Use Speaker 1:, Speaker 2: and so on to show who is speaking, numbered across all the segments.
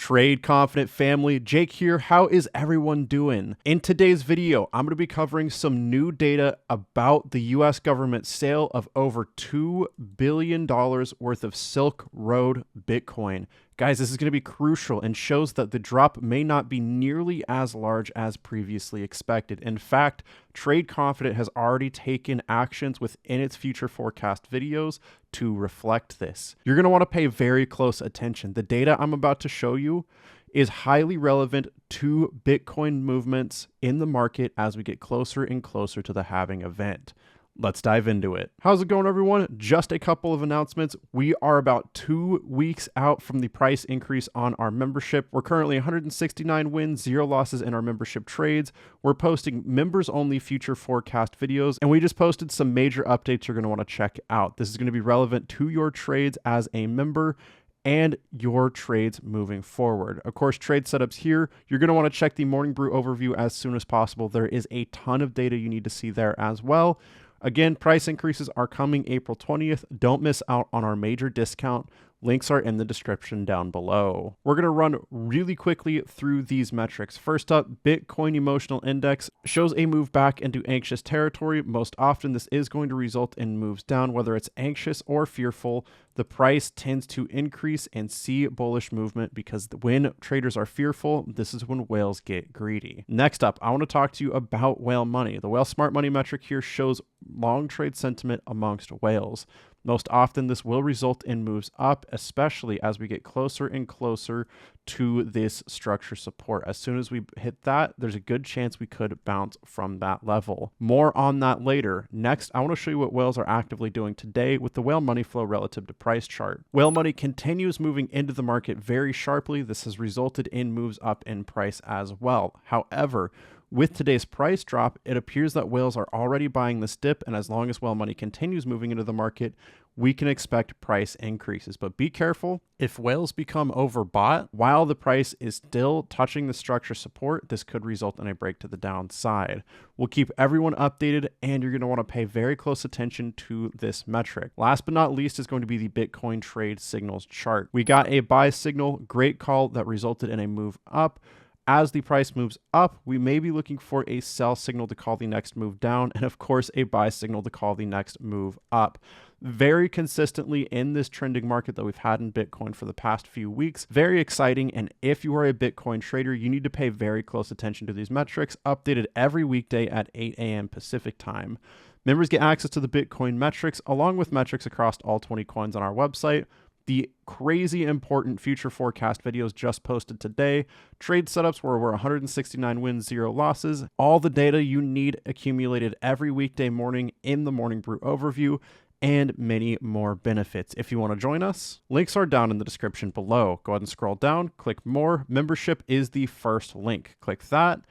Speaker 1: Trade Confident family, Jake here. How is everyone doing? In today's video, I'm going to be covering some new data about the US government sale of over $2 billion worth of Silk Road Bitcoin. Guys, this is going to be crucial and shows that the drop may not be nearly as large as previously expected. In fact, Trade Confident has already taken actions within its future forecast videos to reflect this. You're going to want to pay very close attention. The data I'm about to show you is highly relevant to Bitcoin movements in the market as we get closer and closer to the halving event. Let's dive into it. How's it going, everyone? Just a couple of announcements. We are about 2 weeks out from the price increase on our membership. We're currently 169 wins, 0 losses in our membership trades. We're posting members-only future forecast videos, and we just posted some major updates you're going to want to check out. This is going to be relevant to your trades as a member and your trades moving forward. Of course, trade setups here, you're going to want to check the Morning Brew overview as soon as possible. There is a ton of data you need to see there as well. Again, price increases are coming April 20th. Don't miss out on our major discount. Links are in the description down below. We're going to run really quickly through these metrics. First up, Bitcoin Emotional Index shows a move back into anxious territory. Most often, this is going to result in moves down, whether it's anxious or fearful. The price tends to increase and see bullish movement because when traders are fearful, this is when whales get greedy. Next up, I want to talk to you about whale money. The whale smart money metric here shows long trade sentiment amongst whales. Most often, this will result in moves up, especially as we get closer and closer to this structure support. As soon as we hit that, there's a good chance we could bounce from that level. More on that later. Next, I want to show you what whales are actively doing today with the whale money flow relative to price chart. Whale money continues moving into the market very sharply. This has resulted in moves up in price as well. However, with today's price drop, it appears that whales are already buying this dip, and as long as whale money continues moving into the market, we can expect price increases. But be careful, if whales become overbought while the price is still touching the structure support, this could result in a break to the downside. We'll keep everyone updated, and you're going to want to pay very close attention to this metric. Last but not least is going to be the Bitcoin trade signals chart. We got a buy signal, great call that resulted in a move up. As the price moves up, we may be looking for a sell signal to call the next move down, and of course, a buy signal to call the next move up. Very consistently in this trending market that we've had in Bitcoin for the past few weeks. Very exciting, and if you are a Bitcoin trader, you need to pay very close attention to these metrics, updated every weekday at 8 a.m. Pacific time. Members get access to the Bitcoin metrics, along with metrics across all 20 coins on our website. The crazy important future forecast videos just posted today, trade setups where we're 169 wins, 0 losses, all the data you need accumulated every weekday morning in the Morning Brew overview, and many more benefits. If you want to join us, links are down in the description below. Go ahead and scroll down, click more. Membership is the first link. Click that,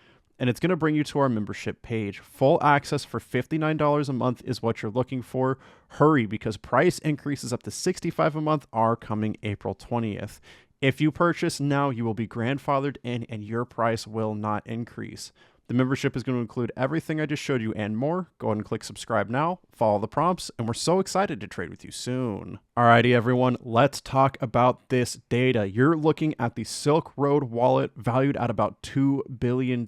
Speaker 1: and it's going to bring you to our membership page. Full access for $59 a month is what you're looking for. Hurry, because price increases up to $65 a month are coming April 20th. If you purchase now, you will be grandfathered in and your price will not increase. The membership is going to include everything I just showed you and more. Go ahead and click subscribe now, follow the prompts, and we're so excited to trade with you soon. Alrighty, everyone, let's talk about this data. You're looking at the Silk Road wallet valued at about $2 billion.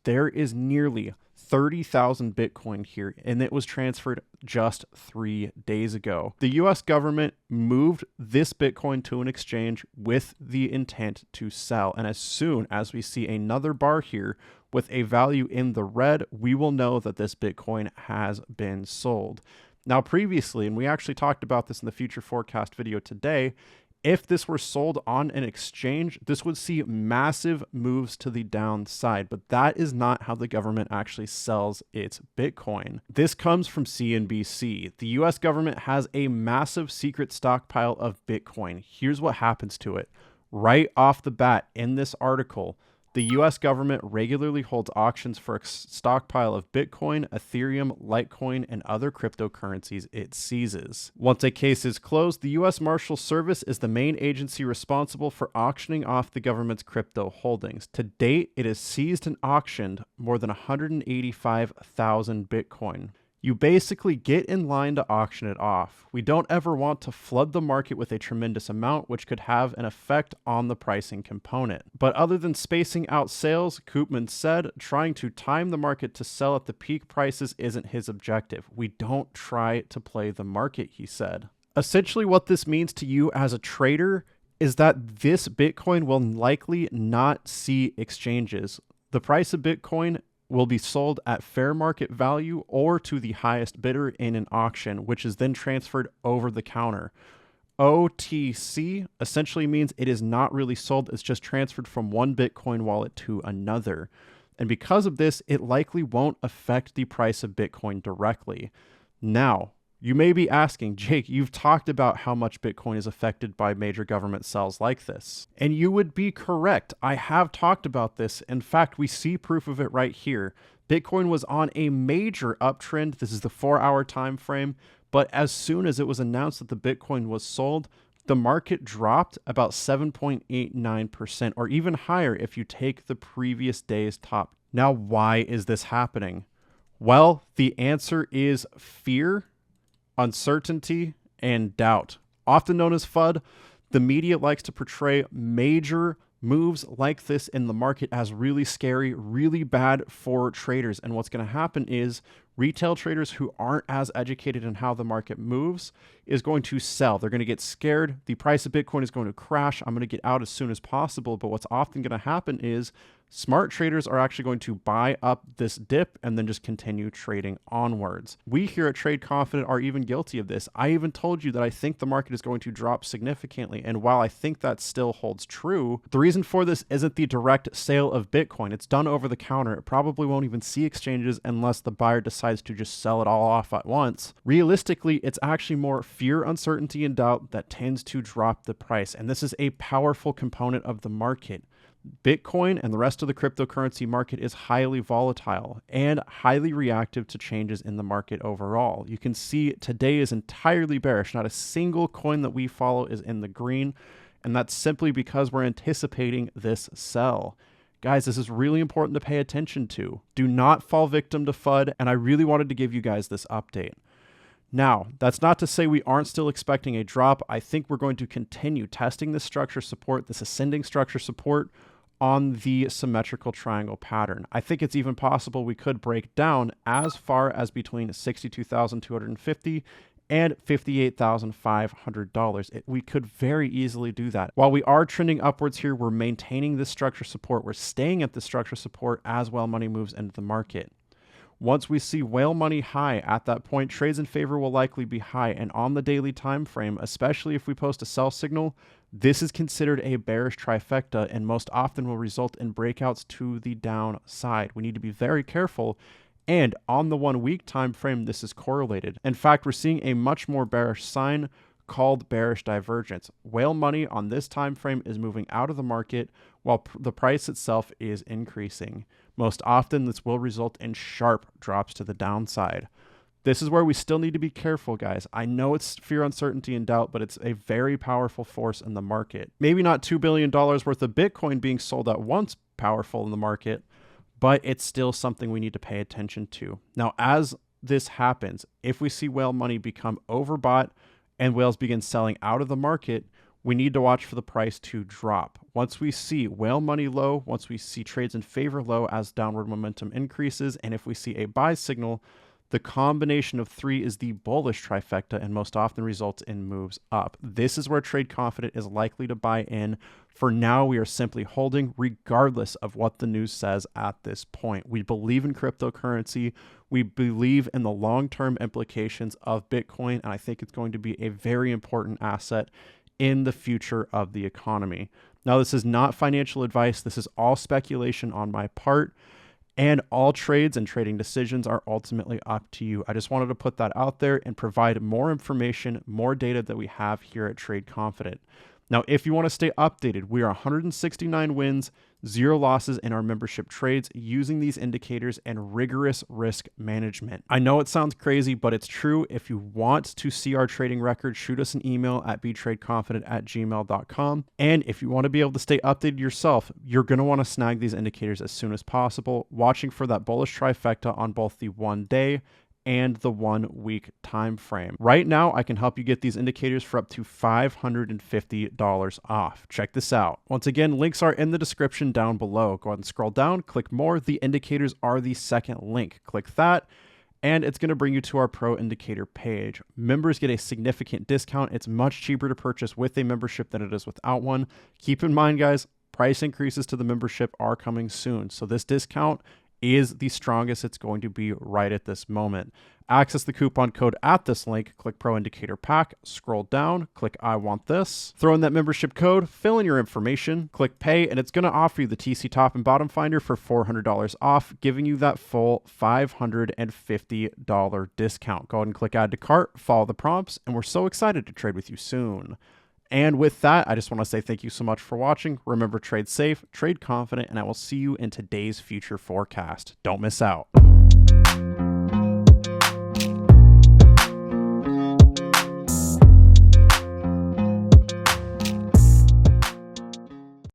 Speaker 1: There is nearly 30,000 Bitcoin here, and it was transferred just 3 days ago. The US government moved this Bitcoin to an exchange with the intent to sell. And as soon as we see another bar here with a value in the red, we will know that this Bitcoin has been sold. Now, previously, and we actually talked about this in the future forecast video today, if this were sold on an exchange, this would see massive moves to the downside, but that is not how the government actually sells its Bitcoin. This comes from CNBC. The US government has a massive secret stockpile of Bitcoin. Here's what happens to it. Right off the bat in this article, the US government regularly holds auctions for a stockpile of Bitcoin, Ethereum, Litecoin, and other cryptocurrencies it seizes. Once a case is closed, the US Marshal Service is the main agency responsible for auctioning off the government's crypto holdings. To date, it has seized and auctioned more than 185,000 Bitcoin. You basically get in line to auction it off. We don't ever want to flood the market with a tremendous amount, which could have an effect on the pricing component. But other than spacing out sales, Koopman said, trying to time the market to sell at the peak prices isn't his objective. We don't try to play the market, he said. Essentially, what this means to you as a trader is that this Bitcoin will likely not see exchanges. The price of Bitcoin will be sold at fair market value or to the highest bidder in an auction, which is then transferred over the counter. OTC essentially means it is not really sold, it's just transferred from one Bitcoin wallet to another. And because of this, it likely won't affect the price of Bitcoin directly. Now, you may be asking, Jake, you've talked about how much Bitcoin is affected by major government sales like this. And you would be correct. I have talked about this. In fact, we see proof of it right here. Bitcoin was on a major uptrend. This is the 4-hour time frame. But as soon as it was announced that the Bitcoin was sold, the market dropped about 7.89%, or even higher if you take the previous day's top. Now, why is this happening? Well, the answer is fear, uncertainty, and doubt. Often known as FUD, the media likes to portray major moves like this in the market as really scary, really bad for traders. And what's going to happen is retail traders who aren't as educated in how the market moves is going to sell. They're going to get scared. The price of Bitcoin is going to crash. I'm going to get out as soon as possible. But what's often going to happen is smart traders are actually going to buy up this dip and then just continue trading onwards. We here at Trade Confident are even guilty of this. I even told you that I think the market is going to drop significantly. And while I think that still holds true, the reason for this isn't the direct sale of Bitcoin. It's done over the counter. It probably won't even see exchanges unless the buyer decides to just sell it all off at once. Realistically, it's actually more fear, uncertainty, and doubt that tends to drop the price. And this is a powerful component of the market. Bitcoin and the rest of the cryptocurrency market is highly volatile and highly reactive to changes in the market overall. You can see today is entirely bearish. Not a single coin that we follow is in the green, and that's simply because we're anticipating this sell. Guys, this is really important to pay attention to. Do not fall victim to FUD, and I really wanted to give you guys this update. Now, that's not to say we aren't still expecting a drop. I think we're going to continue testing this structure support, this ascending structure support on the symmetrical triangle pattern. I think it's even possible we could break down as far as between $62,250 and $58,500. We could very easily do that. While we are trending upwards here, we're maintaining this structure support. We're staying at the structure support as well money moves into the market. Once we see whale money high, at that point, trades in favor will likely be high. And on the daily time frame, especially if we post a sell signal, this is considered a bearish trifecta and most often will result in breakouts to the downside. We need to be very careful. And on the 1 week time frame, this is correlated. In fact, we're seeing a much more bearish sign called bearish divergence. Whale money on this time frame is moving out of the market while the price itself is increasing. Most often, this will result in sharp drops to the downside. This is where we still need to be careful, guys. I know it's fear, uncertainty, and doubt, but it's a very powerful force in the market. Maybe not $2 billion worth of Bitcoin being sold at once powerful in the market, but it's still something we need to pay attention to. Now, as this happens, if we see whale money become overbought and whales begin selling out of the market, we need to watch for the price to drop. Once we see whale money low, once we see trades in favor low as downward momentum increases, and if we see a buy signal, the combination of three is the bullish trifecta and most often results in moves up. This is where Trade Confident is likely to buy in. For now, we are simply holding regardless of what the news says at this point. We believe in cryptocurrency. We believe in the long-term implications of Bitcoin, and I think it's going to be a very important asset in the future of the economy. Now, this is not financial advice. This is all speculation on my part, and all trades and trading decisions are ultimately up to you. I just wanted to put that out there and provide more information, more data that we have here at Trade Confident. Now, if you want to stay updated, we are 169 wins, 0 losses in our membership trades using these indicators and rigorous risk management. I know it sounds crazy, but it's true. If you want to see our trading record, shoot us an email at btradeconfident@gmail.com. And if you want to be able to stay updated yourself, you're going to want to snag these indicators as soon as possible, watching for that bullish trifecta on both the 1 day and the 1 week time frame. Right now, I can help you get these indicators for up to $550 off. Check this out. Once again, links are in the description down below. Go ahead and scroll down, click more. The indicators are the second link. Click that, and it's going to bring you to our Pro Indicator page. Members get a significant discount. It's much cheaper to purchase with a membership than it is without one. Keep in mind, guys, price increases to the membership are coming soon. So this discount is the strongest it's going to be right at this moment. Access the coupon code at this link, click Pro Indicator Pack, scroll down, click I want this, throw in that membership code, fill in your information, click pay, and it's going to offer you the TC Top and Bottom Finder for $400 off, giving you that full $550 discount. Go ahead and click add to cart, follow the prompts, and we're so excited to trade with you soon. And with that, I just want to say thank you so much for watching. Remember, trade safe, trade confident, and I will see you in today's future forecast. Don't miss out.